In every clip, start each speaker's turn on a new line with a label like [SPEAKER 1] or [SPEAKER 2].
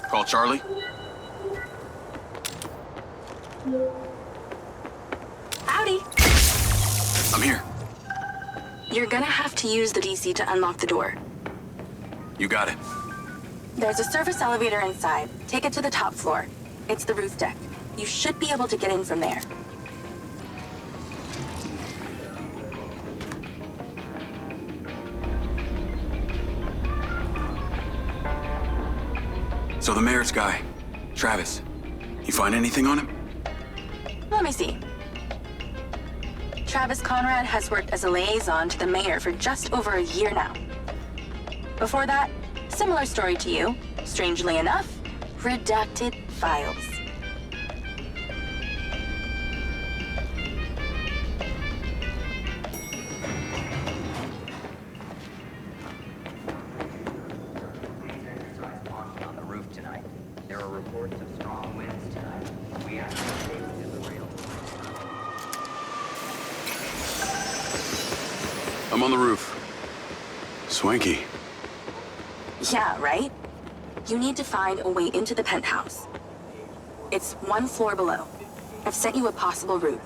[SPEAKER 1] Call Charlie.
[SPEAKER 2] Howdy.
[SPEAKER 1] I'm here.
[SPEAKER 2] You're gonna have to use the DC to unlock the door.
[SPEAKER 1] You got it.
[SPEAKER 2] There's a service elevator inside. Take it to the top floor. It's the roof deck. You should be able to get in from there.
[SPEAKER 1] So the mayor's guy, Travis, you find anything on him?
[SPEAKER 2] Let me see. Travis Conrad has worked as a liaison to the mayor for just over a year now. Before that, similar story to you. Strangely enough, redacted files.
[SPEAKER 3] On the roof tonight. There are reports of strong winds tonight. We are safe to the rail.
[SPEAKER 1] I'm on the roof. Swanky.
[SPEAKER 2] Yeah, right? You need to find a way into the penthouse. It's one floor below. I've sent you a possible route.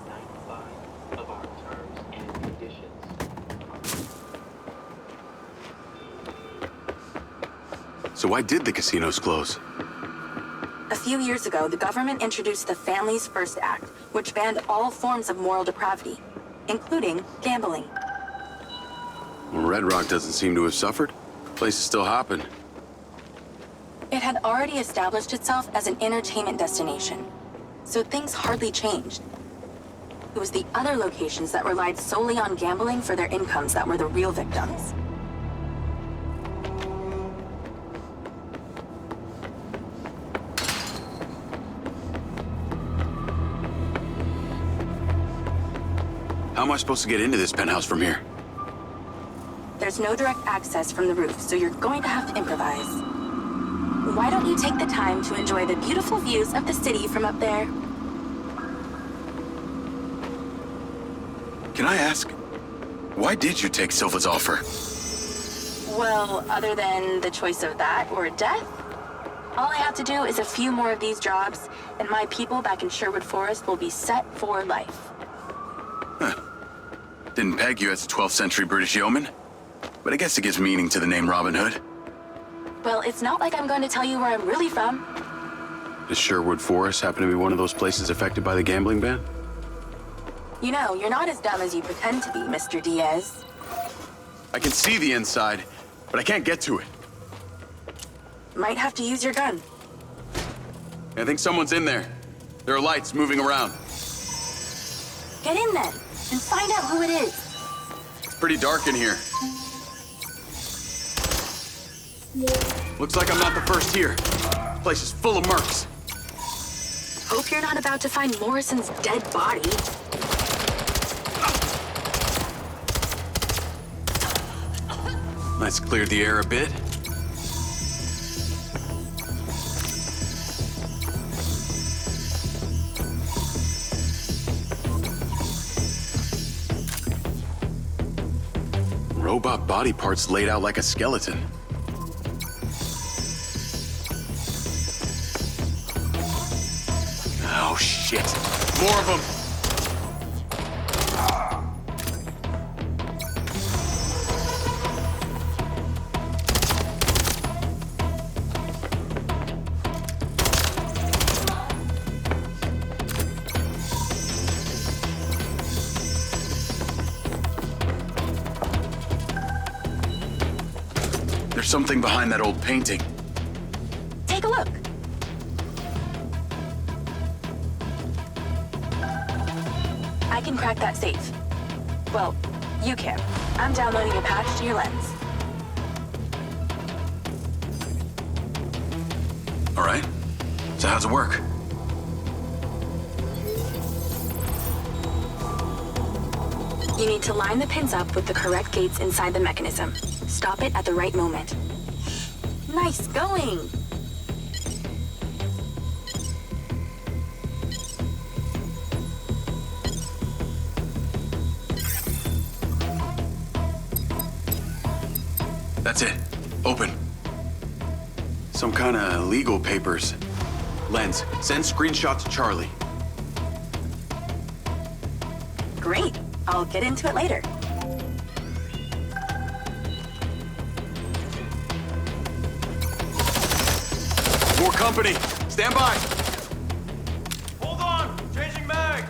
[SPEAKER 1] So why did the casinos close?
[SPEAKER 2] A few years ago, the government introduced the Family's First Act, which banned all forms of moral depravity, including gambling.
[SPEAKER 1] Well, Red Rock doesn't seem to have suffered. The place is still hopping.
[SPEAKER 2] It had already established itself as an entertainment destination, so things hardly changed. It was the other locations that relied solely on gambling for their incomes that were the real victims.
[SPEAKER 1] How am I supposed to get into this penthouse from here?
[SPEAKER 2] There's no direct access from the roof, so you're going to have to improvise. Why don't you take the time to enjoy the beautiful views of the city from up there?
[SPEAKER 1] Can I ask, why did you take Silva's offer?
[SPEAKER 2] Well, other than the choice of that or death, all I have to do is a few more of these jobs, and my people back in Sherwood Forest will be set for life.
[SPEAKER 1] Huh. Didn't peg you as a 12th century British yeoman, but I guess it gives meaning to the name Robin Hood.
[SPEAKER 2] Well, it's not like I'm going to tell you where I'm really from.
[SPEAKER 1] Does Sherwood Forest happen to be one of those places affected by the gambling ban?
[SPEAKER 2] You know, you're not as dumb as you pretend to be, Mr. Diaz.
[SPEAKER 1] I can see the inside, but I can't get to it.
[SPEAKER 2] Might have to use your gun.
[SPEAKER 1] I think someone's in there. There are lights moving around.
[SPEAKER 2] Get in then, and find out who it is.
[SPEAKER 1] It's pretty dark in here. Looks like I'm not the first here. The place is full of mercs.
[SPEAKER 2] Hope you're not about to find Morrison's dead body.
[SPEAKER 1] Let's clear the air a bit. Robot body parts laid out like a skeleton. Oh, shit. More of them. There's something behind that old painting.
[SPEAKER 2] Take a look. I can crack that safe. Well, you can. I'm downloading a patch to your lens.
[SPEAKER 1] All right. So how's it work?
[SPEAKER 2] You need to line the pins up with the correct gates inside the mechanism. Stop it at the right moment. Nice going!
[SPEAKER 1] That's it. Open. Some kind of legal papers.
[SPEAKER 4] Lens, send screenshot to Charlie.
[SPEAKER 2] Great. I'll get into it later.
[SPEAKER 4] More company! Stand by!
[SPEAKER 5] Hold on! Changing mag!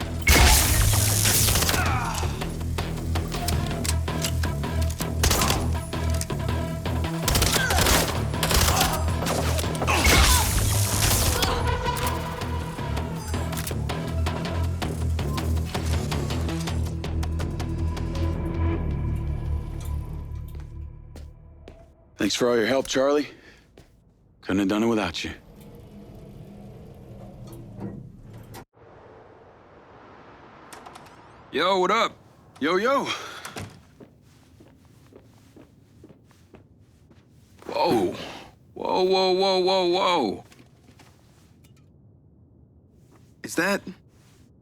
[SPEAKER 1] Thanks for all your help, Charlie. Couldn't have done it without you.
[SPEAKER 4] Yo, what up?
[SPEAKER 1] Yo, yo.
[SPEAKER 4] Whoa. Whoa, whoa, whoa, whoa, whoa. Is that...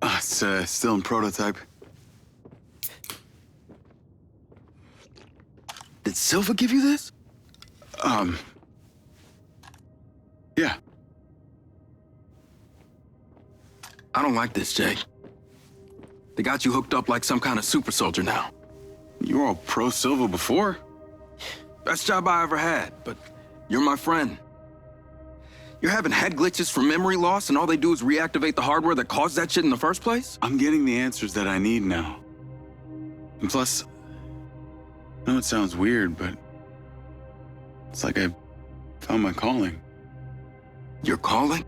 [SPEAKER 1] It's still in prototype.
[SPEAKER 4] Did Silva give you this?
[SPEAKER 1] Yeah.
[SPEAKER 4] I don't like this, Jake. They got you hooked up like some kind of super soldier now.
[SPEAKER 1] You were all pro-Silva before.
[SPEAKER 4] Best job I ever had, but you're my friend. You're having head glitches from memory loss, and all they do is reactivate the hardware that caused that shit in the first place?
[SPEAKER 1] I'm getting the answers that I need now. And plus, I know it sounds weird, but it's like I found my calling.
[SPEAKER 4] Your calling?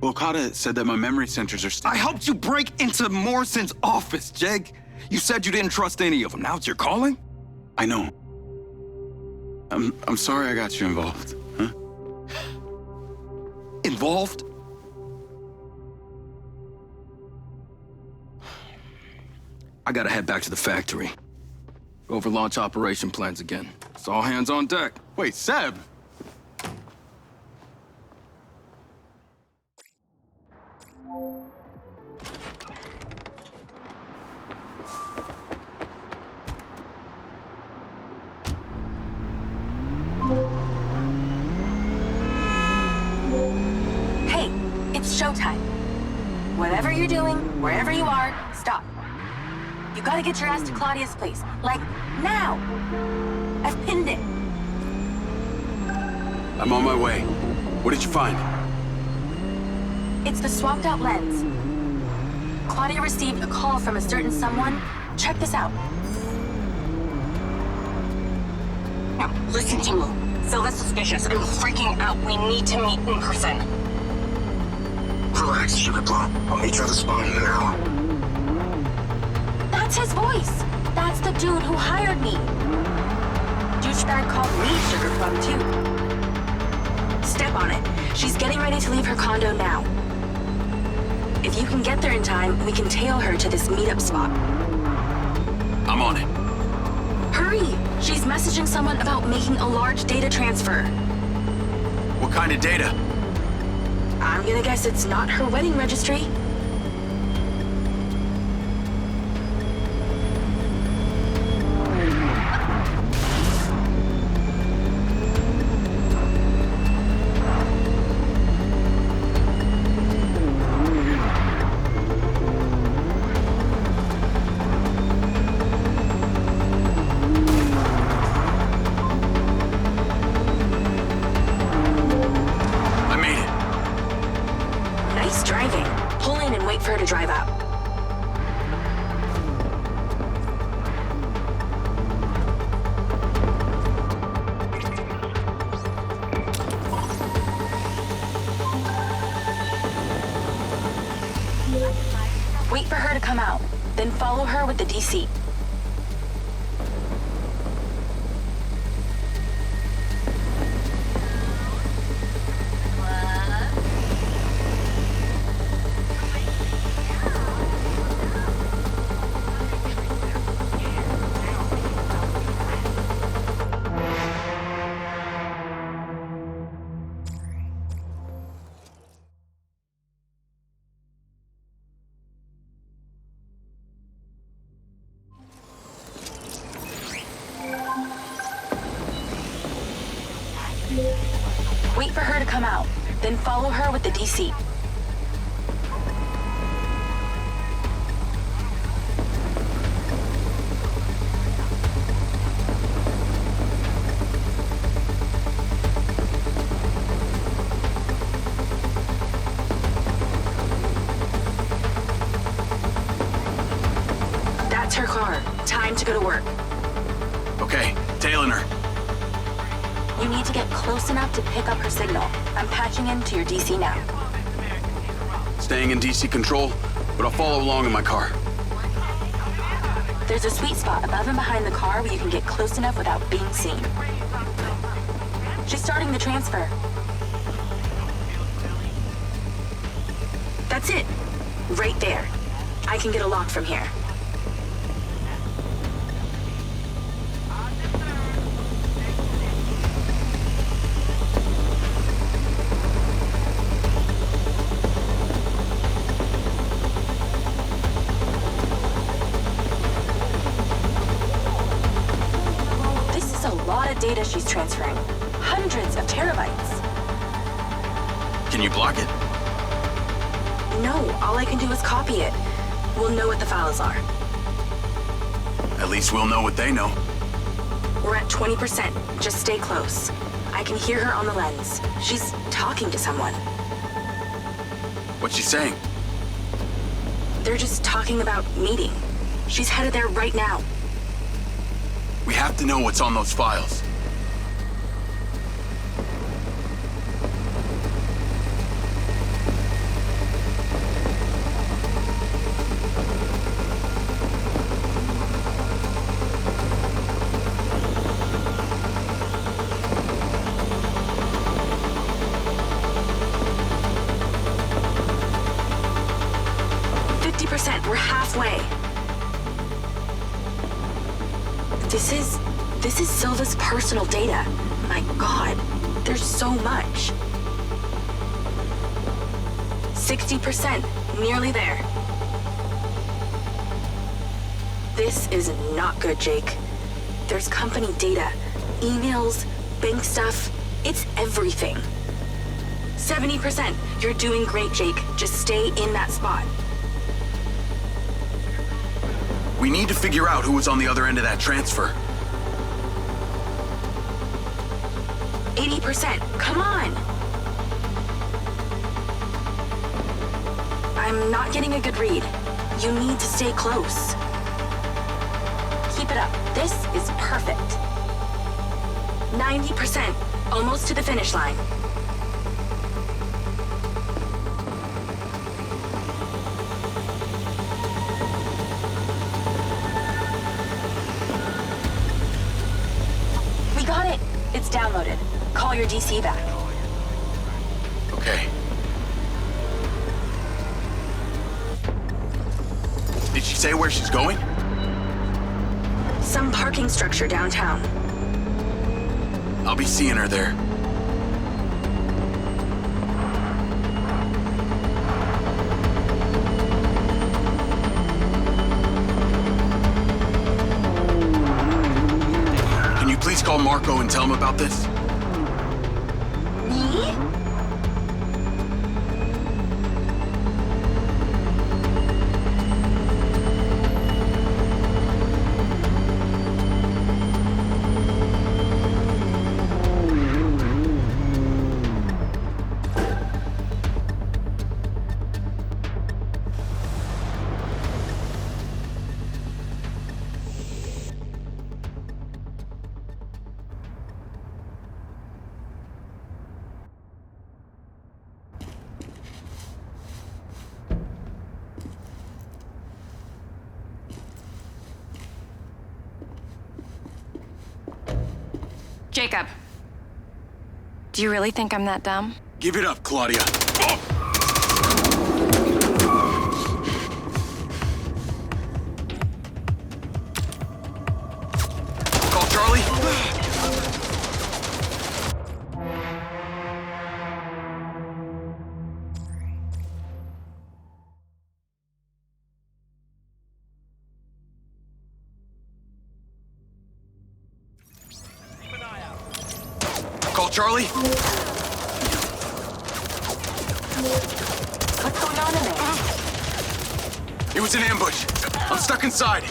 [SPEAKER 1] Well, Okada said that my memory centers are
[SPEAKER 4] I helped you break into Morrison's office, Jake. You said you didn't trust any of them. Now it's your calling?
[SPEAKER 1] I know. I'm sorry I got you involved, huh?
[SPEAKER 4] Involved? I gotta head back to the factory. Go over launch operation plans again. It's all hands on deck.
[SPEAKER 1] Wait, Seb!
[SPEAKER 2] Hey, it's showtime. Whatever you're doing, wherever you are, stop. You gotta get your ass to Claudia's place. Like, now! I've pinned it.
[SPEAKER 1] I'm on my way. What did you find?
[SPEAKER 2] It's the swapped out lens. Claudia received a call from a certain someone. Check this out.
[SPEAKER 6] Now, listen to me. Silva's suspicious. I'm freaking out. We need to meet in person.
[SPEAKER 7] Relax, Sugar Plum. I'll meet you at the spot in an hour.
[SPEAKER 2] That's his voice. That's the dude who hired me. Douchebag called me Sugar Plum, too. Step on it. She's getting ready to leave her condo now. If you can get there in time, we can tail her to this meetup spot.
[SPEAKER 1] I'm on it.
[SPEAKER 2] Hurry! She's messaging someone about making a large data transfer.
[SPEAKER 1] What kind of data?
[SPEAKER 2] I'm gonna guess it's not her wedding registry. Nice driving. Pull in and wait for her to drive out. Wait for her to come out, then follow her with the DC. for her to come out, then follow her with the DC. That's her car. Time to go to work.
[SPEAKER 1] Okay, tailing her.
[SPEAKER 2] You need to get close enough to pick up her signal. I'm patching into your DC now.
[SPEAKER 1] Staying in DC control, but I'll follow along in my car.
[SPEAKER 2] There's a sweet spot above and behind the car where you can get close enough without being seen. She's starting the transfer. That's it. Right there. I can get a lock from here. Data she's transferring. Hundreds of terabytes.
[SPEAKER 1] Can you block it?
[SPEAKER 2] No, all I can do is copy it. We'll know what the files are.
[SPEAKER 1] At least we'll know what they know.
[SPEAKER 2] We're at 20%. Just stay close. I can hear her on the lens. She's talking to someone.
[SPEAKER 1] What's she saying?
[SPEAKER 2] They're just talking about meeting. She's headed there right now.
[SPEAKER 1] We have to know what's on those files.
[SPEAKER 2] We're halfway. This is Silva's personal data. My God, there's so much. 60%, nearly there. This is not good, Jake. There's company data, emails, bank stuff. It's everything. 70%. You're doing great, Jake. Just stay in that spot.
[SPEAKER 1] We need to figure out who was on the other end of that transfer.
[SPEAKER 2] 80%. Come on! I'm not getting a good read. You need to stay close. Keep it up. This is perfect. 90%. Almost to the finish line. We got it. It's downloaded. Call your DC back.
[SPEAKER 1] Okay. Did she say where she's going?
[SPEAKER 2] Some parking structure downtown.
[SPEAKER 1] I'll be seeing her there. Can you please call Marco and tell him about this?
[SPEAKER 2] Me?
[SPEAKER 8] Jacob. Do you really think I'm that dumb?
[SPEAKER 1] Give it up, Claudia. Oh! Call Charlie. Call Charlie.
[SPEAKER 2] What's going on in there?
[SPEAKER 1] It was an ambush. I'm stuck inside.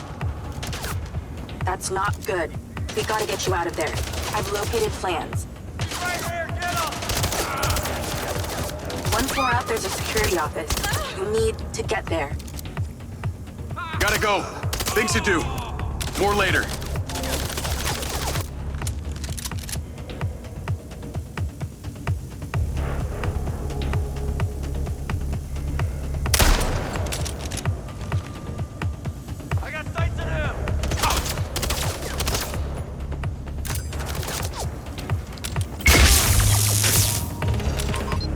[SPEAKER 2] That's not good. We gotta get you out of there. I've located plans.
[SPEAKER 5] Right here, get him!
[SPEAKER 2] One floor up, there's a security office. You need to get there.
[SPEAKER 1] Gotta go. Things to do. More later.
[SPEAKER 5] I got sights on him!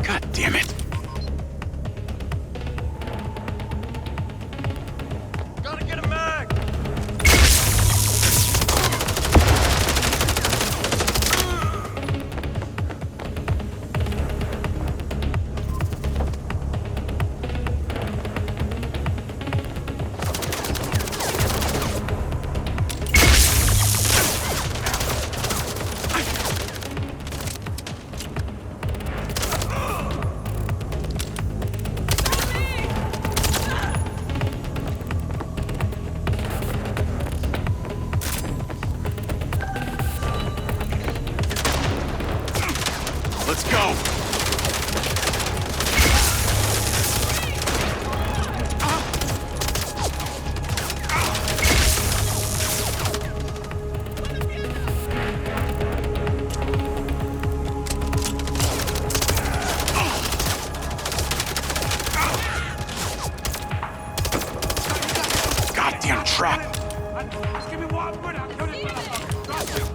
[SPEAKER 1] God damn it.
[SPEAKER 5] Gotta get a mag!
[SPEAKER 1] Let's go. Goddamn trap.
[SPEAKER 5] Just give me 1 minute, I'll kill this motherfucker. Got you.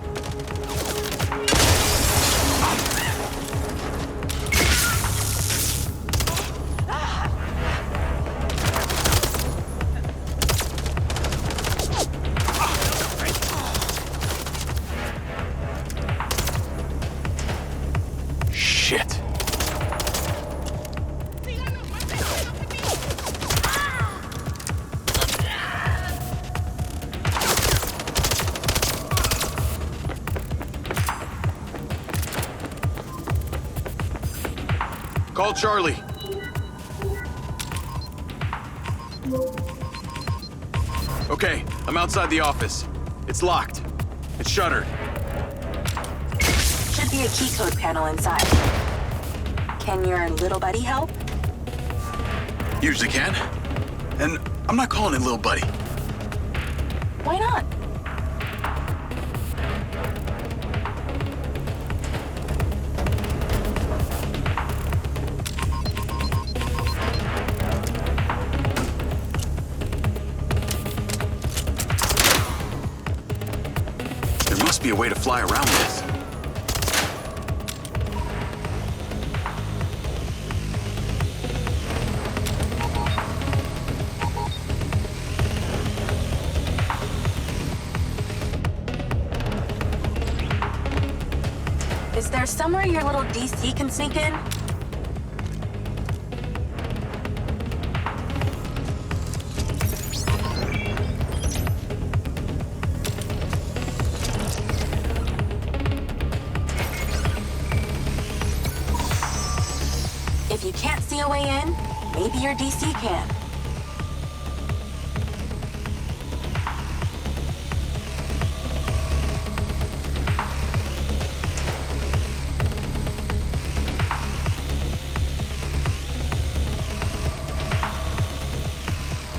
[SPEAKER 1] Shit. Call Charlie. Okay, I'm outside the office. It's locked. It's shuttered.
[SPEAKER 2] Should be a key code panel inside. Can your little buddy help?
[SPEAKER 1] Usually can. And I'm not calling it little buddy.
[SPEAKER 2] Why not?
[SPEAKER 1] There must be a way to fly around this.
[SPEAKER 2] Is there somewhere your little DC can sneak in? If you can't see a way in, maybe your DC can.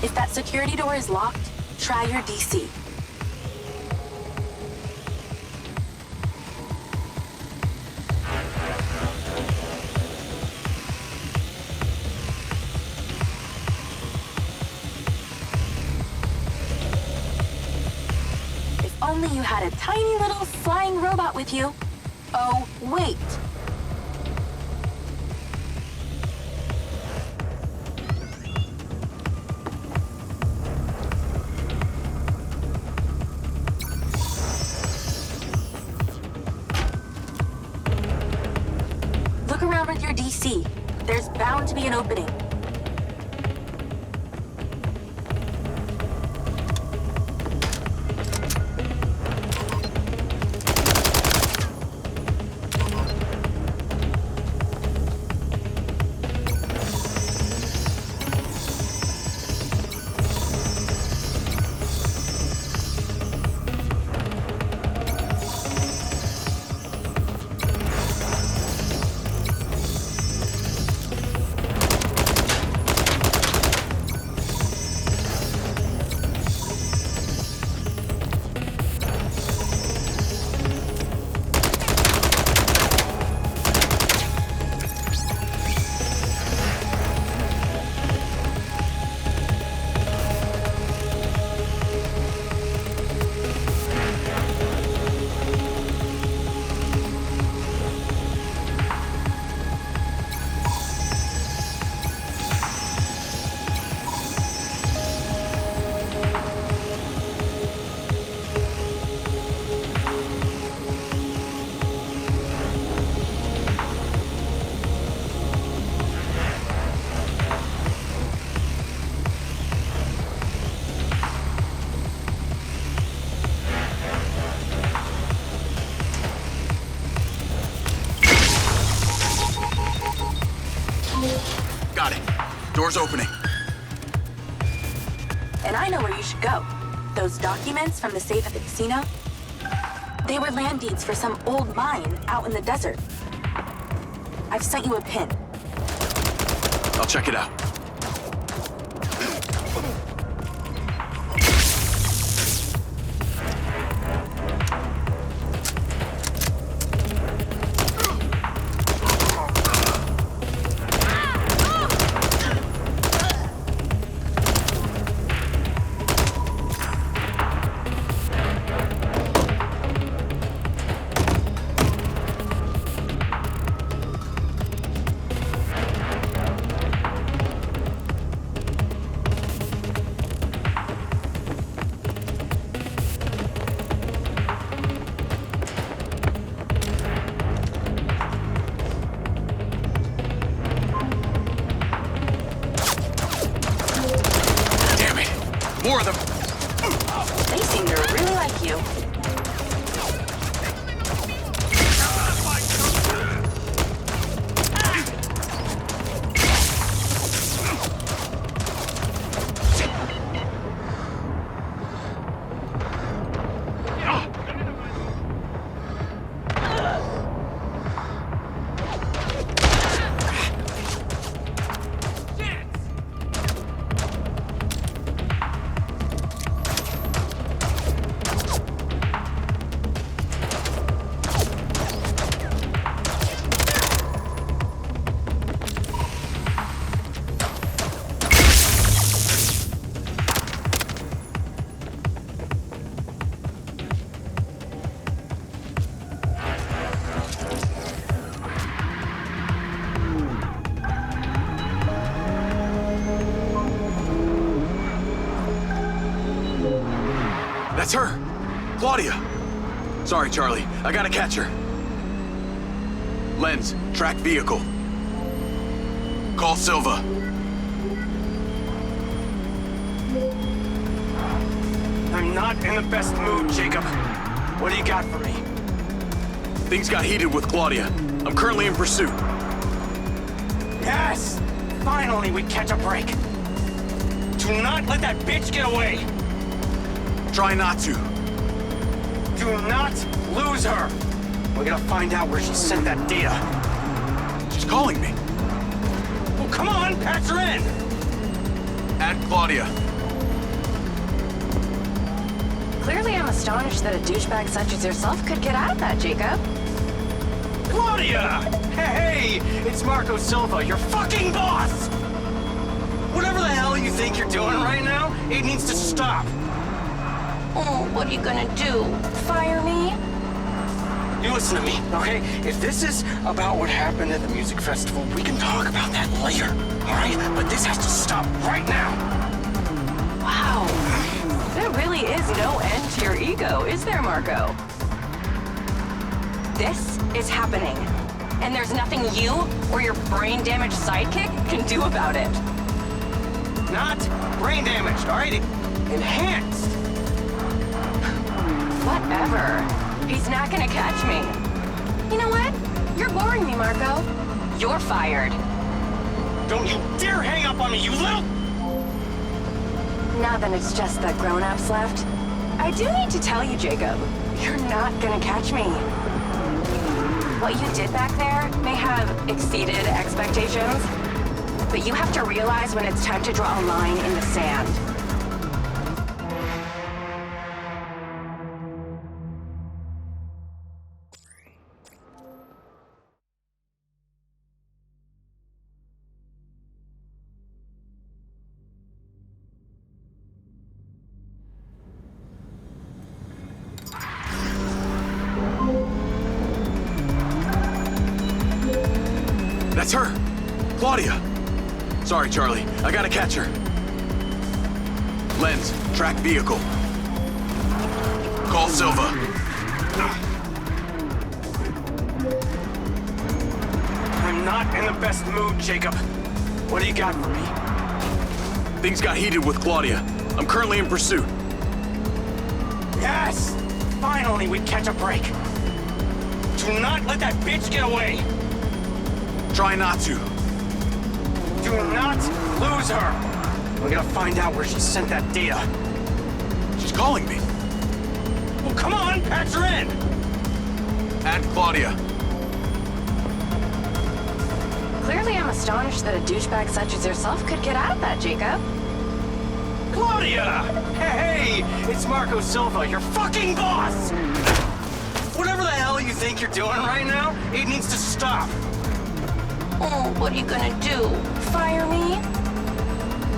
[SPEAKER 2] If that security door is locked, try your DC. If only you had a tiny little flying robot with you. Oh, wait. Look around with your DC. There's bound to be an opening.
[SPEAKER 1] Door's opening.
[SPEAKER 2] And I know where you should go. Those documents from the safe at the casino, they were land deeds for some old mine out in the desert. I've sent you a pin.
[SPEAKER 1] I'll check it out. More of them!
[SPEAKER 2] They seem to really like you.
[SPEAKER 1] That's her! Claudia! Sorry, Charlie. I gotta catch her. Lens, track vehicle. Call Silva.
[SPEAKER 5] I'm not in the best mood, Jacob. What do you got for me?
[SPEAKER 1] Things got heated with Claudia. I'm currently in pursuit.
[SPEAKER 5] Yes! Finally, we catch a break. Do not let that bitch get away!
[SPEAKER 1] Try not to.
[SPEAKER 5] Do not lose her! We're gonna find out where she sent that data.
[SPEAKER 1] She's calling me.
[SPEAKER 5] Well, come on, patch her in!
[SPEAKER 1] Add Claudia.
[SPEAKER 8] Clearly, I'm astonished that a douchebag such as yourself could get out of that, Jacob.
[SPEAKER 5] Claudia! Hey, it's Marco Silva, your fucking boss! Whatever the hell you think you're doing right now, it needs to stop.
[SPEAKER 8] Oh, what are you gonna do? Fire me?
[SPEAKER 5] You listen to me, okay? If this is about what happened at the music festival, we can talk about that later, all right? But this has to stop right now.
[SPEAKER 8] Wow. There really is no end to your ego, is there, Marco? This is happening. And there's nothing you or your brain-damaged sidekick can do about it.
[SPEAKER 5] Not brain damaged, all right? Enhanced.
[SPEAKER 8] Whatever. He's not gonna catch me. You know what? You're boring me, Marco. You're fired.
[SPEAKER 5] Don't you dare hang up on me, you little...
[SPEAKER 8] Now that it's just the grown-ups left, I do need to tell you, Jacob, you're not gonna catch me. What you did back there may have exceeded expectations, but you have to realize when it's time to draw a line in the sand.
[SPEAKER 1] That's her! Claudia! Sorry, Charlie. I gotta catch her. Lens, track vehicle. Call Silva.
[SPEAKER 5] I'm not in the best mood, Jacob. What do you got for me?
[SPEAKER 1] Things got heated with Claudia. I'm currently in pursuit.
[SPEAKER 5] Yes! Finally, we catch a break. Do not let that bitch get away!
[SPEAKER 1] Try not to.
[SPEAKER 5] Do not lose her! We gotta find out where she sent that data.
[SPEAKER 1] She's calling me.
[SPEAKER 5] Well, come on, patch her in!
[SPEAKER 1] Add Claudia.
[SPEAKER 8] Clearly, I'm astonished that a douchebag such as yourself could get out of that, Jacob.
[SPEAKER 5] Claudia! Hey, it's Marco Silva, your fucking boss! Whatever the hell you think you're doing right now, it needs to stop.
[SPEAKER 8] Oh, what are you gonna do? Fire me?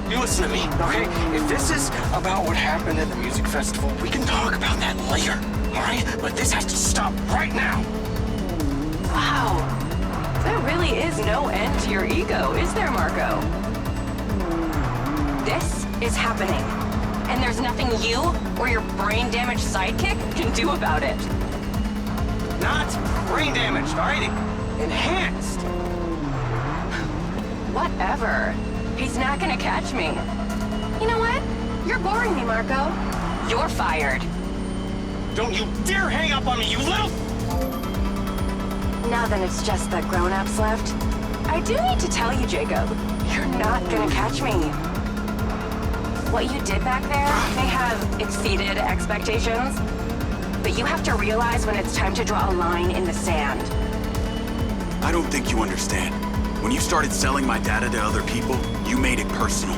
[SPEAKER 5] You listen to me, okay? If this is about what happened at the music festival, we can talk about that later, all right? But this has to stop right now.
[SPEAKER 8] Wow. There really is no end to your ego, is there, Marco? This is happening, and there's nothing you or your brain-damaged sidekick can do about it.
[SPEAKER 5] Not brain damaged, all right? Enhanced.
[SPEAKER 8] Whatever. He's not gonna catch me. You know what? You're boring me, Marco. You're fired.
[SPEAKER 5] Don't you dare hang up on me, you little...
[SPEAKER 8] Now then it's just the grown-ups left. I do need to tell you, Jacob, you're not gonna catch me. What you did back there may have exceeded expectations, but you have to realize when it's time to draw a line in the sand.
[SPEAKER 1] I don't think you understand. When you started selling my data to other people, you made it personal.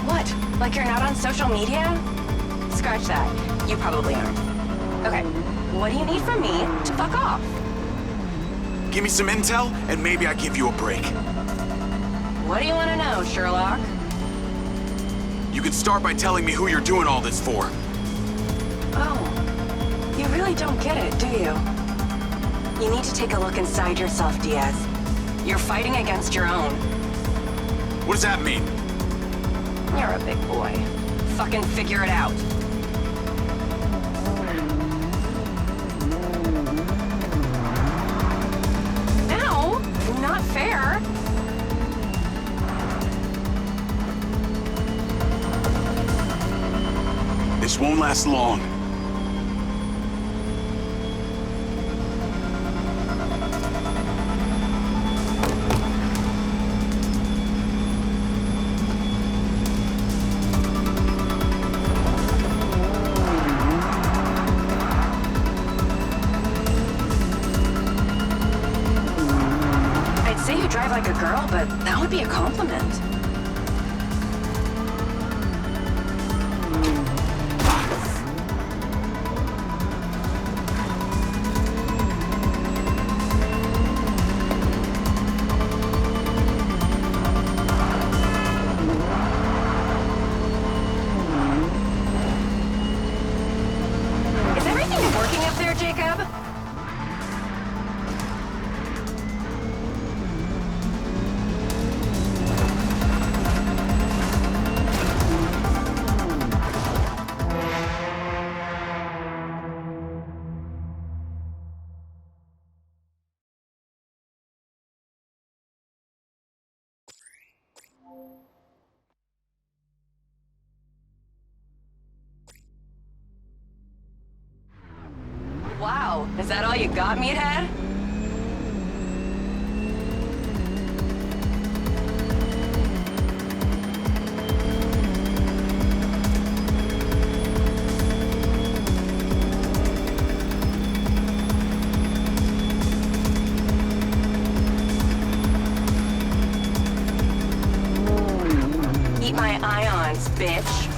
[SPEAKER 8] What? Like you're not on social media? Scratch that. You probably aren't. Okay, what do you need from me to fuck off?
[SPEAKER 1] Give me some intel, and maybe I give you a break.
[SPEAKER 8] What do you want to know, Sherlock?
[SPEAKER 1] You can start by telling me who you're doing all this for.
[SPEAKER 8] Oh, you really don't get it, do you? You need to take a look inside yourself, Diaz. You're fighting against your own.
[SPEAKER 1] What does that mean?
[SPEAKER 8] You're a big boy. Fucking figure it out. Ow! Not fair.
[SPEAKER 1] This won't last long.
[SPEAKER 8] I'd say you drive like a girl, but that would be a compliment. Is everything working up there, Jacob? Wow, is that all you got, meathead? Eat my ions, bitch.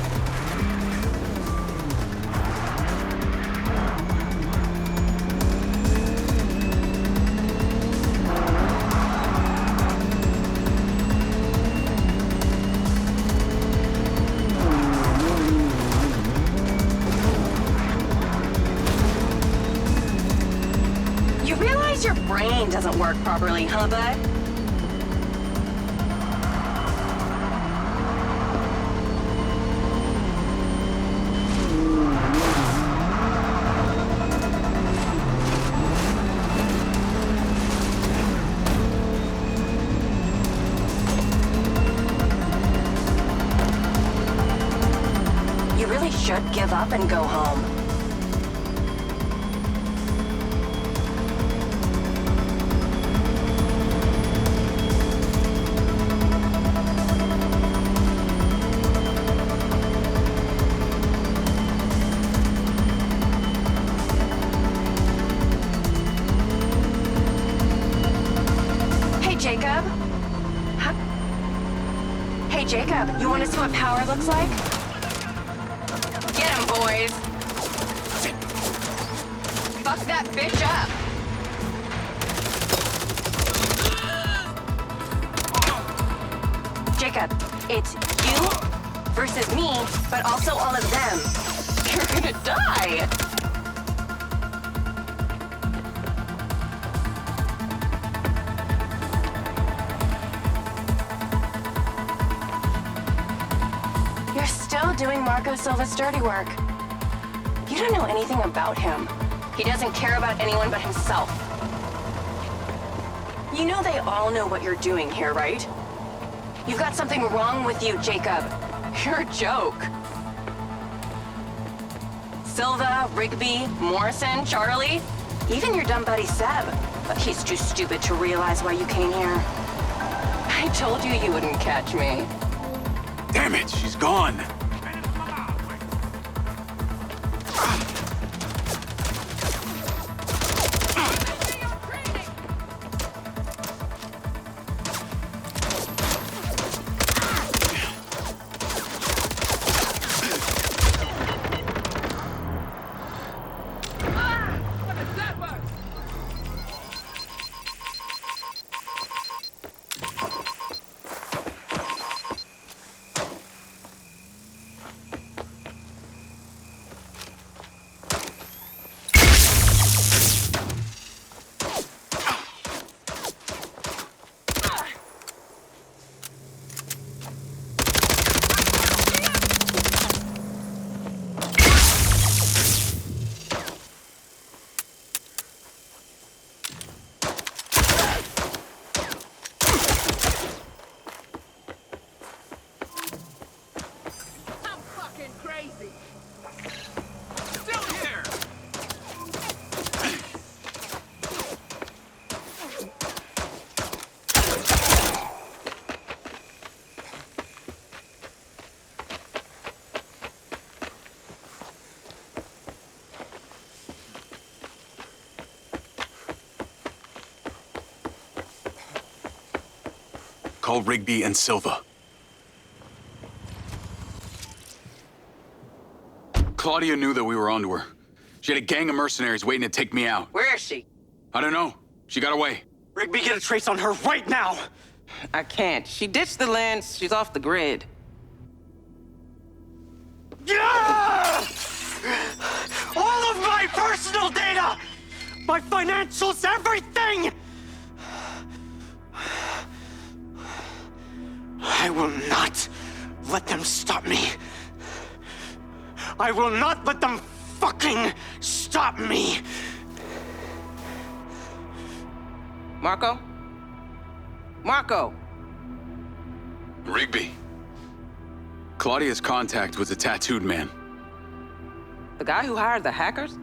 [SPEAKER 8] You realize your brain doesn't work properly, huh, bud? You really should give up and go home. Jacob, you want to see what power looks like? Get him, boys! Fuck that bitch up! Jacob, it's you versus me, but also all of them. You're gonna die! You're still doing Marco Silva's dirty work. You don't know anything about him. He doesn't care about anyone but himself. You know they all know what you're doing here, right? You've got something wrong with you, Jacob. You're a joke. Silva, Rigby, Morrison, Charlie, even your dumb buddy Seb. But he's too stupid to realize why you came here. I told you you wouldn't catch me.
[SPEAKER 1] Damn it, she's gone. Call Rigby and Silva. Claudia knew that we were onto her. She had a gang of mercenaries waiting to take me out.
[SPEAKER 6] Where is she?
[SPEAKER 1] I don't know. She got away.
[SPEAKER 5] Rigby, get a trace on her right now!
[SPEAKER 6] I can't. She ditched the land. She's off the grid.
[SPEAKER 5] Yeah! All of my personal data! My financials, everything! I will not let them stop me. I will not let them fucking stop me.
[SPEAKER 6] Marco? Marco!
[SPEAKER 1] Rigby. Claudia's contact was a tattooed man.
[SPEAKER 6] The guy who hired the hackers?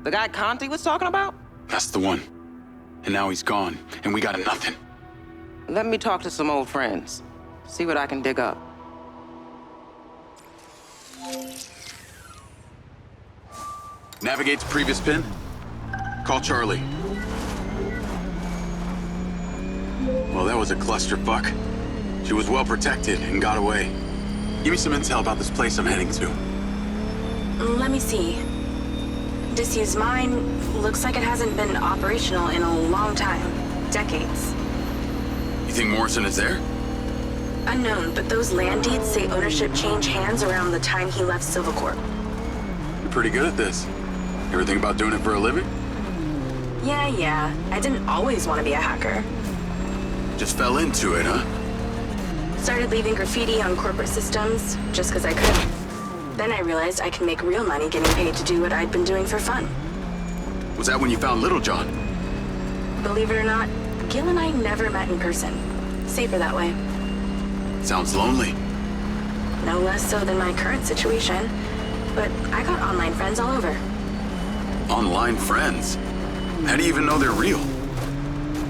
[SPEAKER 6] The guy Conti was talking about?
[SPEAKER 1] That's the one. And now he's gone, and we got nothing.
[SPEAKER 6] Let me talk to some old friends. See what I can dig up.
[SPEAKER 1] Navigate to previous pin. Call Charlie. Well, that was a clusterfuck. She was well protected and got away. Give me some intel about this place I'm heading to.
[SPEAKER 2] Let me see. Disused mine looks like it hasn't been operational in a long time. Decades.
[SPEAKER 1] You think Morrison is there?
[SPEAKER 2] Unknown, but those land deeds say ownership changed hands around the time he left Silvacorp.
[SPEAKER 1] You're pretty good at this. Ever think about doing it for a living?
[SPEAKER 2] Yeah. I didn't always want to be a hacker.
[SPEAKER 1] Just fell into it, huh?
[SPEAKER 2] Started leaving graffiti on corporate systems just because I could. Then I realized I can make real money getting paid to do what I'd been doing for fun.
[SPEAKER 1] Was that when you found Little John?
[SPEAKER 2] Believe it or not, Gil and I never met in person. Safer that way.
[SPEAKER 1] Sounds lonely.
[SPEAKER 2] No less so than my current situation. But I got online friends all over.
[SPEAKER 1] Online friends? How do you even know they're real?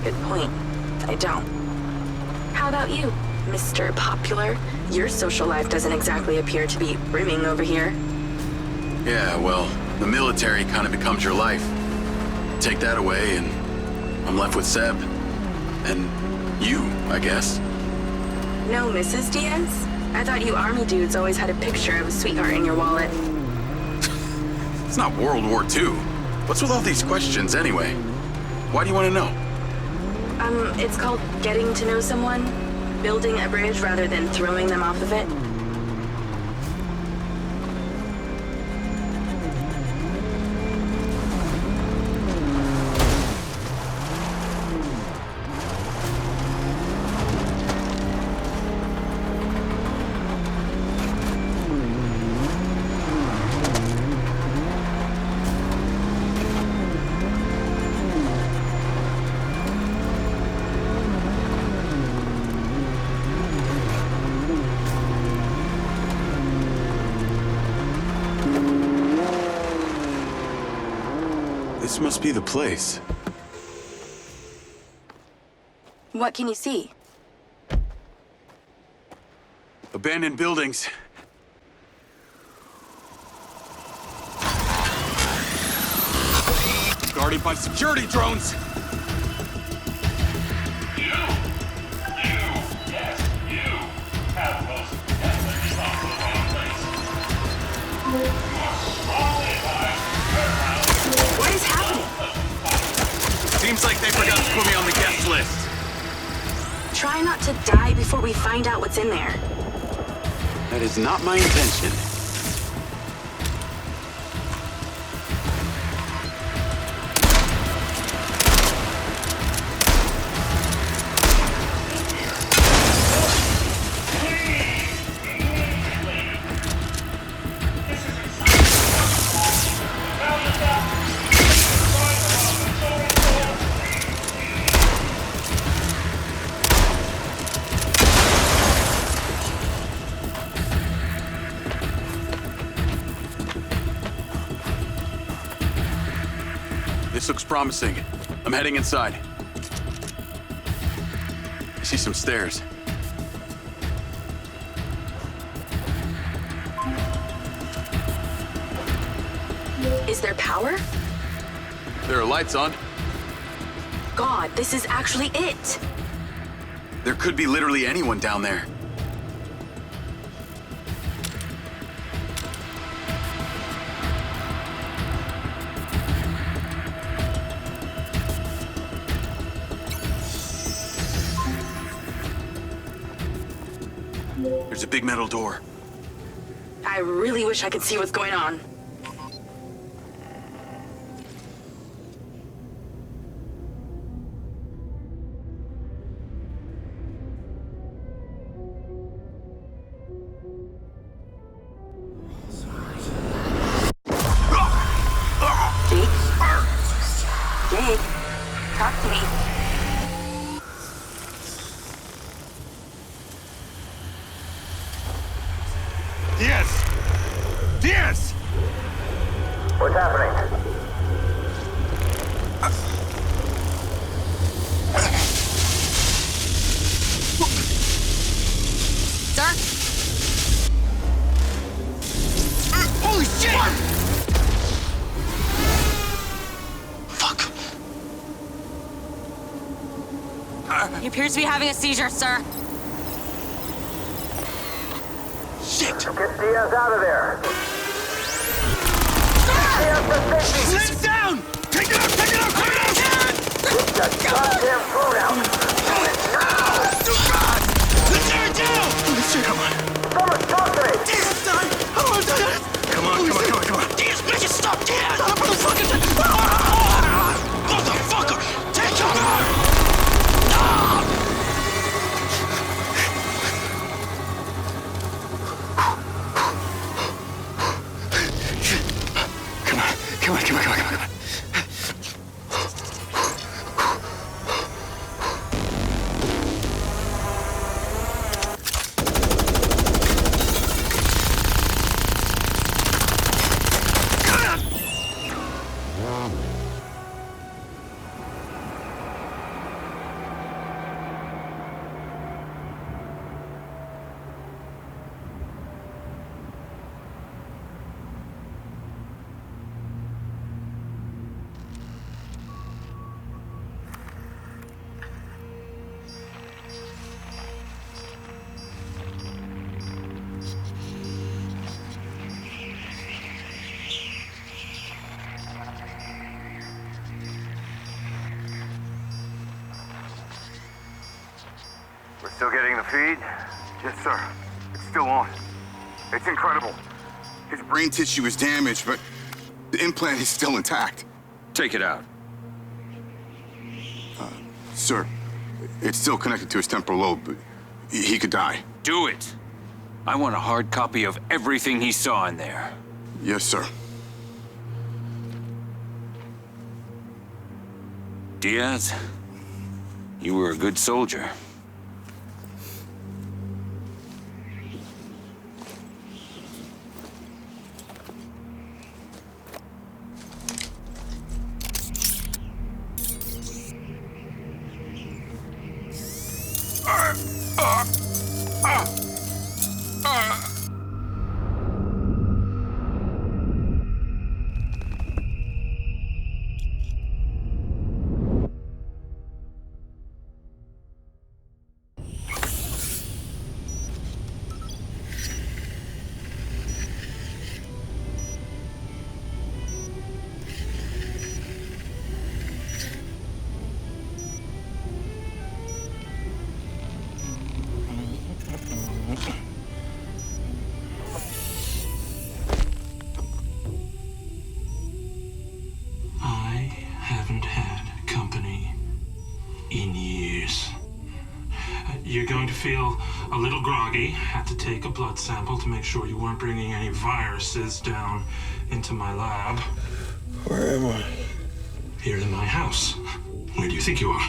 [SPEAKER 2] Good point. I don't. How about you, Mr. Popular? Your social life doesn't exactly appear to be brimming over here.
[SPEAKER 1] Yeah, well, the military kind of becomes your life. Take that away and I'm left with Seb. And you, I guess.
[SPEAKER 2] No Mrs. Diaz?
[SPEAKER 8] I thought you army dudes always had a picture of a sweetheart in your wallet.
[SPEAKER 1] It's not World War II. What's with all these questions anyway? Why do you want to know?
[SPEAKER 8] It's called getting to know someone. Building a bridge rather than throwing them off of it.
[SPEAKER 1] This must be the place.
[SPEAKER 2] What can you see?
[SPEAKER 1] Abandoned buildings. Guarded by security drones.
[SPEAKER 2] What is happening?
[SPEAKER 1] Seems like they forgot to put me on the guest list.
[SPEAKER 2] Try not to die before we find out what's in there.
[SPEAKER 1] That is not my intention. This looks promising. I'm heading inside. I see some stairs.
[SPEAKER 2] Is there power?
[SPEAKER 1] There are lights on.
[SPEAKER 2] God, this is actually it.
[SPEAKER 1] There could be literally anyone down there. There's a big metal door.
[SPEAKER 2] I really wish I could see what's going on. Jake, talk to me.
[SPEAKER 1] Yes!
[SPEAKER 7] What's happening?
[SPEAKER 8] Sir?
[SPEAKER 1] Holy shit! Fuck.
[SPEAKER 8] He appears to be having a seizure, sir.
[SPEAKER 1] Shit!
[SPEAKER 7] Get Diaz out of there. Diaz to safety.
[SPEAKER 1] Sit down! Take it out! Take it out! Take it out!
[SPEAKER 7] Get that goddamn phone out. Do it now.
[SPEAKER 1] Let's tear it down! Holy shit, come on.
[SPEAKER 7] Someone talk to me.
[SPEAKER 1] Diaz, son! Come on, Diaz! Come on. Diaz, bitches, stop, Diaz! Motherfucker! Motherfucker! Take cover! Come on.
[SPEAKER 9] Still getting the feed?
[SPEAKER 10] Yes, sir. It's still on. It's incredible. His brain tissue is damaged, but the implant is still intact.
[SPEAKER 4] Take it out.
[SPEAKER 10] Sir, it's still connected to his temporal lobe, but he could die.
[SPEAKER 4] Do it. I want a hard copy of everything he saw in there.
[SPEAKER 10] Yes, sir.
[SPEAKER 4] Diaz, you were a good soldier.
[SPEAKER 11] Haven't had company in years. You're going to feel a little groggy. Had to take a blood sample to make sure you weren't bringing any viruses down into my lab.
[SPEAKER 1] Where am I?
[SPEAKER 11] Here in my house. Where do you think you are?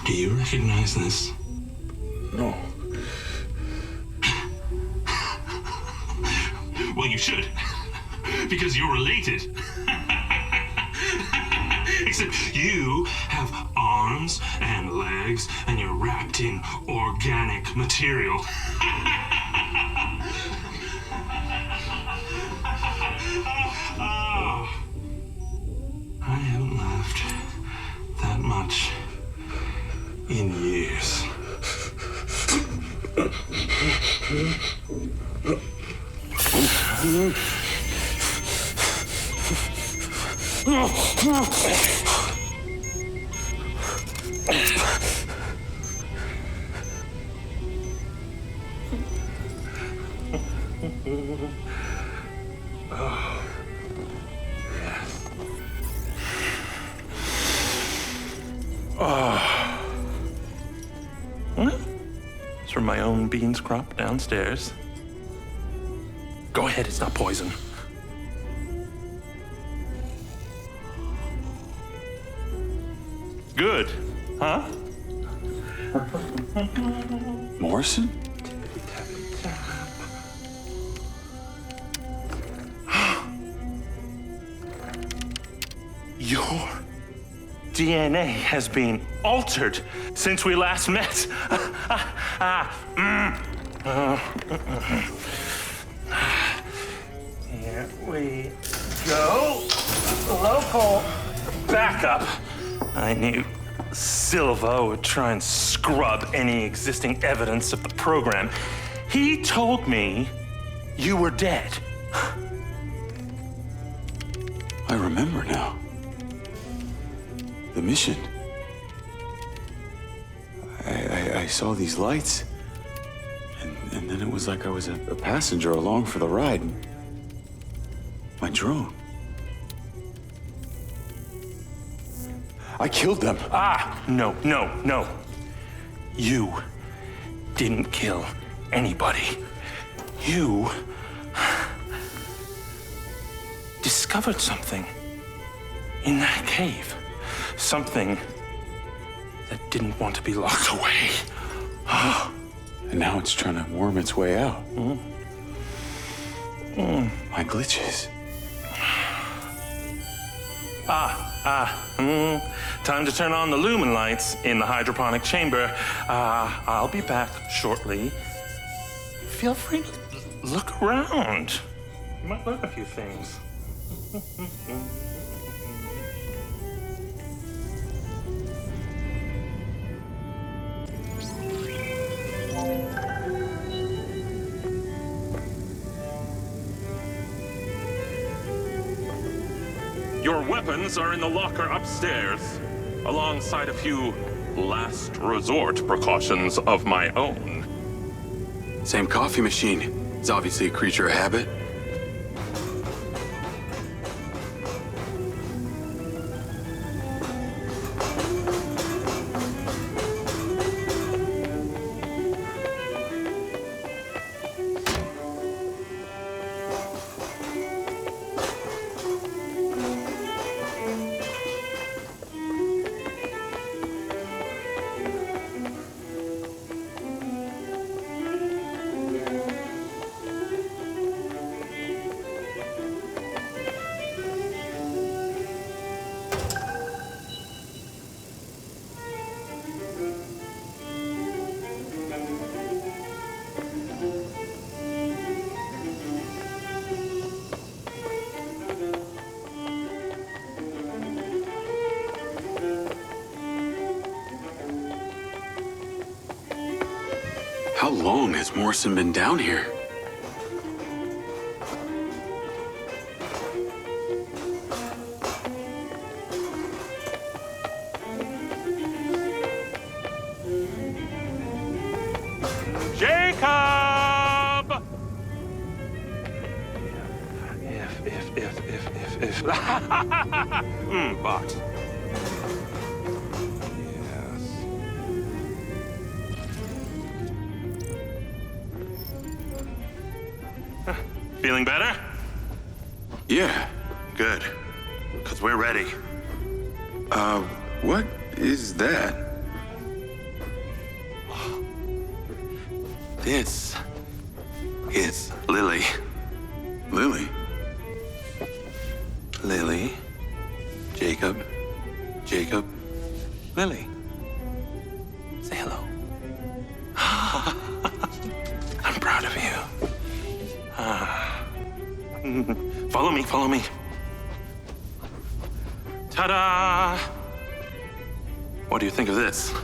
[SPEAKER 11] Do you recognize this?
[SPEAKER 1] No.
[SPEAKER 11] Well, you should, because you're related. Except you have arms and legs, and you're wrapped in organic material. I haven't laughed that much in years. It's from my own beans crop downstairs. Go ahead, it's not poison. Good, huh?
[SPEAKER 1] Morrison?
[SPEAKER 11] Your DNA has been altered since we last met. Here we go. Local backup. I knew Silva would try and scrub any existing evidence of the program. He told me you were dead.
[SPEAKER 1] I remember now. The mission. I saw these lights, and then it was like I was a passenger along for the ride. My drone. I killed them.
[SPEAKER 11] No. You didn't kill anybody. You discovered something in that cave. Something that didn't want to be locked away.
[SPEAKER 1] And now it's trying to worm its way out. My glitches.
[SPEAKER 11] Time to turn on the lumen lights in the hydroponic chamber. I'll be back shortly. Feel free to look around. You might learn a few things. Your weapons are in the locker upstairs, alongside a few last resort precautions of my own.
[SPEAKER 1] Same coffee machine. It's obviously a creature of habit. How long has Morrison been down here?
[SPEAKER 11] Jacob! If. Box. Feeling better?
[SPEAKER 1] Yeah.
[SPEAKER 11] Good. Because we're ready.
[SPEAKER 1] What is that?
[SPEAKER 11] This is Lily.
[SPEAKER 1] Lily?
[SPEAKER 11] Lily. Jacob. Jacob. Lily. Say hello. I'm proud of you. Follow me, follow me. Ta-da! What do you think of this?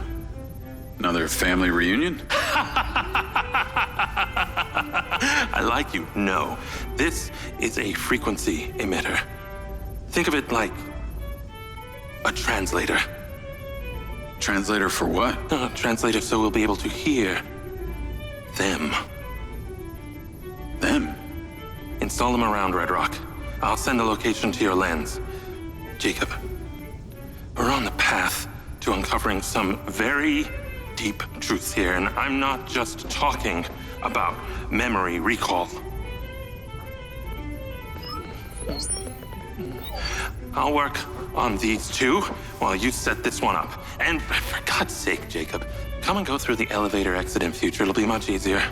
[SPEAKER 1] Another family reunion?
[SPEAKER 11] I like you. No. This is a frequency emitter. Think of it like a translator.
[SPEAKER 1] Translator for what?
[SPEAKER 11] Translator so we'll be able to hear them.
[SPEAKER 1] Them?
[SPEAKER 11] Install them around Red Rock. I'll send the location to your lens. Jacob, we're on the path to uncovering some very deep truths here, and I'm not just talking about memory recall. I'll work on these two while you set this one up. And for God's sake, Jacob, come and go through the elevator exit in future. It'll be much easier.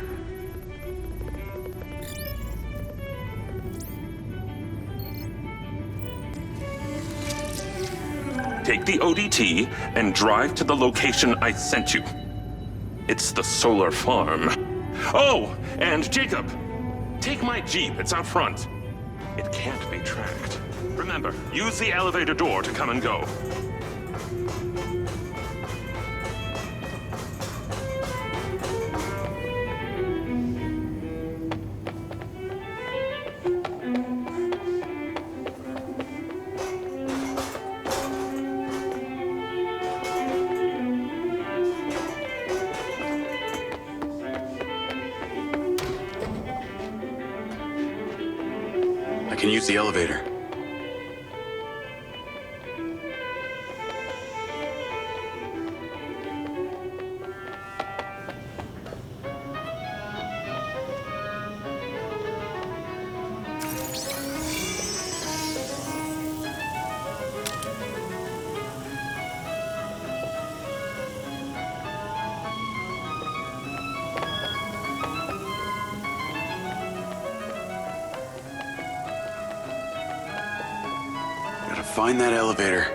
[SPEAKER 11] Take the ODT and drive to the location I sent you. It's the solar farm. Oh, and Jacob, take my Jeep. It's out front. It can't be tracked. Remember, use the elevator door to come and go.
[SPEAKER 1] I can use the elevator. Find that elevator.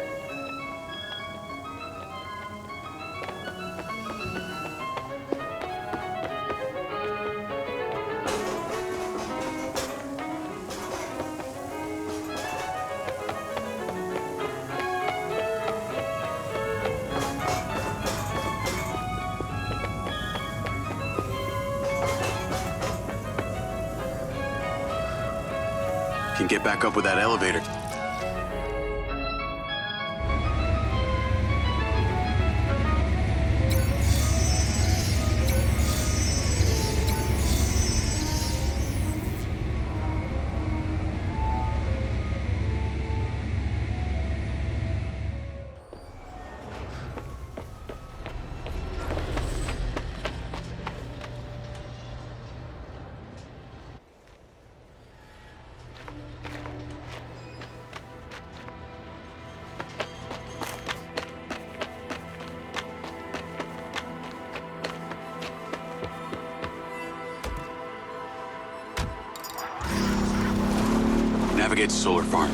[SPEAKER 1] Can get back up with that elevator. navigate to solar farm.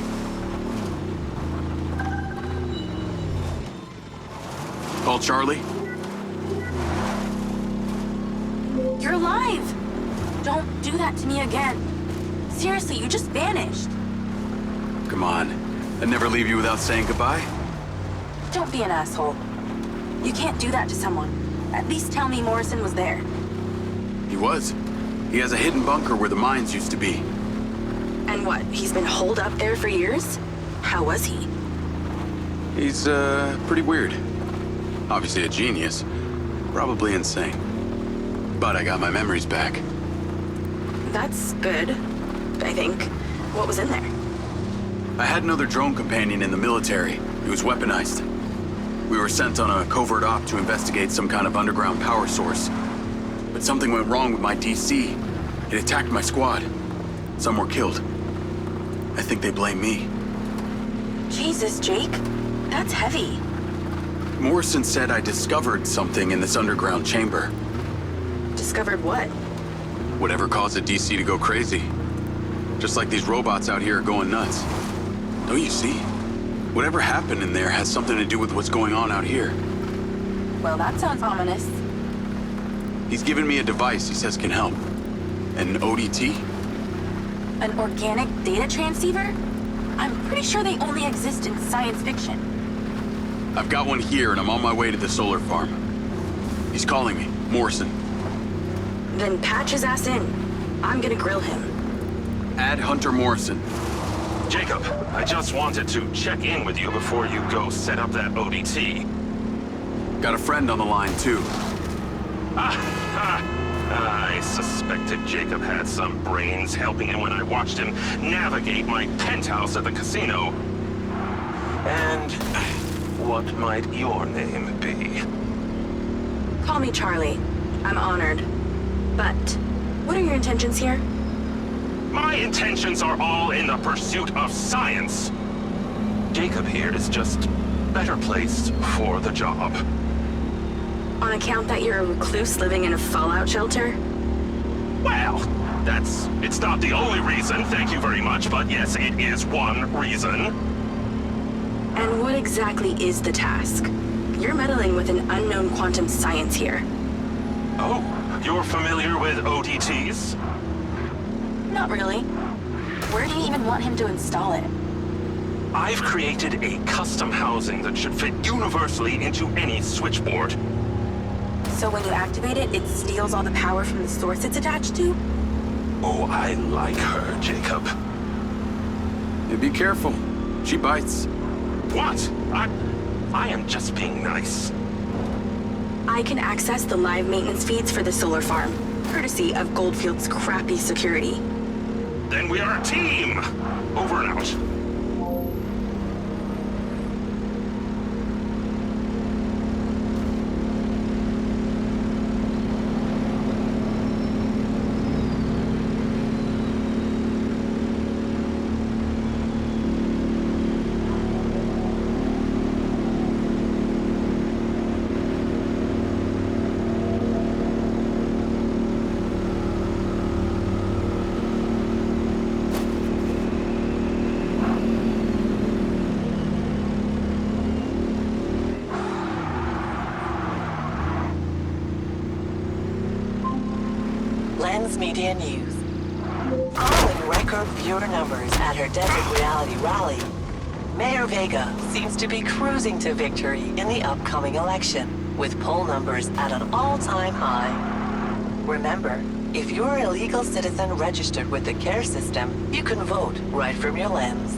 [SPEAKER 1] Call Charlie.
[SPEAKER 2] You're alive! Don't do that to me again. Seriously, you just vanished.
[SPEAKER 1] Come on. I'd never leave you without saying goodbye.
[SPEAKER 2] Don't be an asshole. You can't do that to someone. At least tell me Morrison was there.
[SPEAKER 1] He was. He has a hidden bunker where the mines used to be.
[SPEAKER 2] And what, he's been holed up there for years? How was he?
[SPEAKER 1] He's, pretty weird. Obviously a genius. Probably insane. But I got my memories back.
[SPEAKER 2] That's good, I think. What was in there?
[SPEAKER 1] I had another drone companion in the military. He was weaponized. We were sent on a covert op to investigate some kind of underground power source. But something went wrong with my DC. It attacked my squad. Some were killed. I think they blame me.
[SPEAKER 2] Jesus, Jake. That's heavy.
[SPEAKER 1] Morrison said I discovered something in this underground chamber.
[SPEAKER 2] Discovered what?
[SPEAKER 1] Whatever caused the DC to go crazy. Just like these robots out here are going nuts. Don't you see? Whatever happened in there has something to do with what's going on out here.
[SPEAKER 2] Well, that sounds ominous.
[SPEAKER 1] He's given me a device he says can help. An ODT?
[SPEAKER 2] An organic data transceiver? I'm pretty sure they only exist in science fiction.
[SPEAKER 1] I've got one here and I'm on my way to the solar farm. He's calling me, Morrison.
[SPEAKER 2] Then patch his ass in. I'm gonna grill him.
[SPEAKER 1] Add Hunter Morrison.
[SPEAKER 11] Jacob, I just wanted to check in with you before you go set up that ODT.
[SPEAKER 1] Got a friend on the line, too.
[SPEAKER 11] I suspected Jacob had some brains helping him when I watched him navigate my penthouse at the casino. And what might your name be?
[SPEAKER 2] Call me Charlie. I'm honored. But what are your intentions here?
[SPEAKER 11] My intentions are all in the pursuit of science. Jacob here is just better placed for the job.
[SPEAKER 2] On account that you're a recluse living in a fallout shelter?
[SPEAKER 11] Well, it's not the only reason, thank you very much, but yes, it is one reason.
[SPEAKER 2] And what exactly is the task? You're meddling with an unknown quantum science here.
[SPEAKER 11] Oh, you're familiar with ODTs?
[SPEAKER 2] Not really. Where do you even want him to install it?
[SPEAKER 11] I've created a custom housing that should fit universally into any switchboard.
[SPEAKER 2] So when you activate it, it steals all the power from the source it's attached to?
[SPEAKER 11] Oh, I like her, Jacob.
[SPEAKER 1] Yeah, be careful. She bites.
[SPEAKER 11] What? I am just being nice.
[SPEAKER 2] I can access the live maintenance feeds for the solar farm, courtesy of Goldfield's crappy security.
[SPEAKER 11] Then we are a team! Over and out.
[SPEAKER 9] Lens Media News. Following record viewer numbers at her Desert Reality rally, Mayor Vega seems to be cruising to victory in the upcoming election, with poll numbers at an all-time high. Remember, if you're a legal citizen registered with the CARE system, you can vote right from your lens.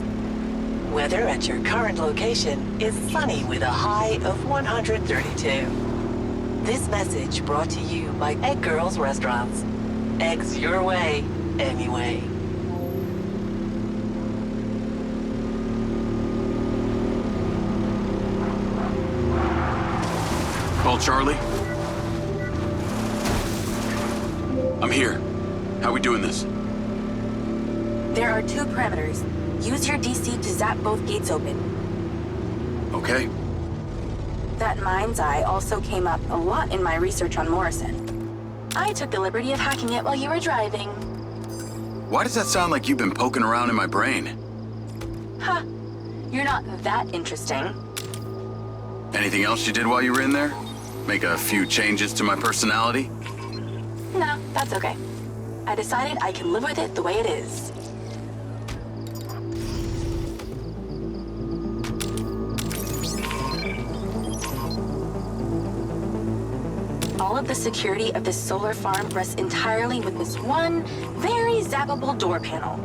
[SPEAKER 9] Weather at your current location is sunny with a high of 132. This message brought to you by Egg Girls Restaurants. Eggs your way, anyway.
[SPEAKER 1] Call Charlie. I'm here. How we doing this?
[SPEAKER 2] There are two parameters. Use your DC to zap both gates open.
[SPEAKER 1] Okay.
[SPEAKER 2] That MindsEye also came up a lot in my research on Morrison. I took the liberty of hacking it while you were driving.
[SPEAKER 1] Why does that sound like you've been poking around in my brain?
[SPEAKER 2] Huh. You're not that interesting.
[SPEAKER 1] Anything else you did while you were in there? Make a few changes to my personality?
[SPEAKER 2] No, that's okay. I decided I can live with it the way it is. All of the security of this solar farm rests entirely with this one, very zappable door panel.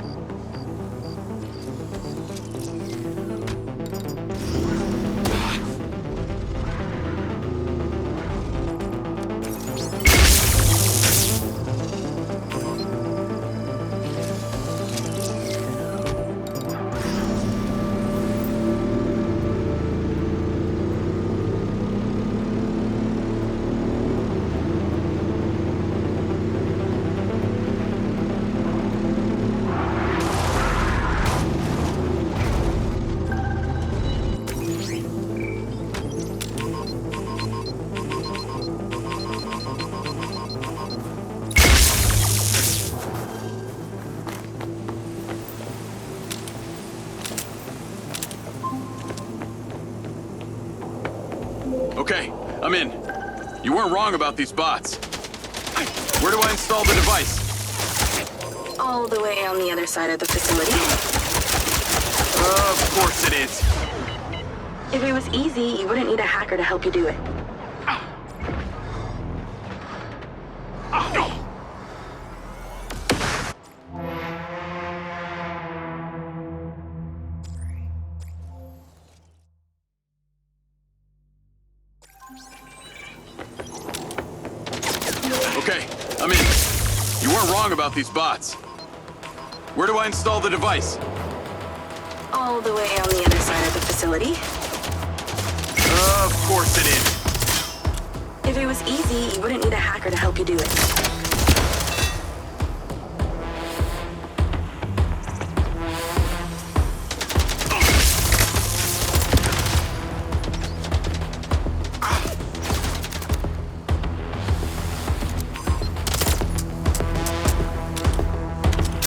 [SPEAKER 1] Okay, I'm in. You weren't wrong about these bots. Where do I install the device?
[SPEAKER 2] All the way on the other side of the facility.
[SPEAKER 1] Of course it is.
[SPEAKER 2] If it was easy, you wouldn't need a hacker to help you do it.
[SPEAKER 1] Okay, I'm in. You weren't wrong about these bots. Where do I install the device?
[SPEAKER 2] All the way on the other side of the facility.
[SPEAKER 1] Of course it is.
[SPEAKER 2] If it was easy, you wouldn't need a hacker to help you do it.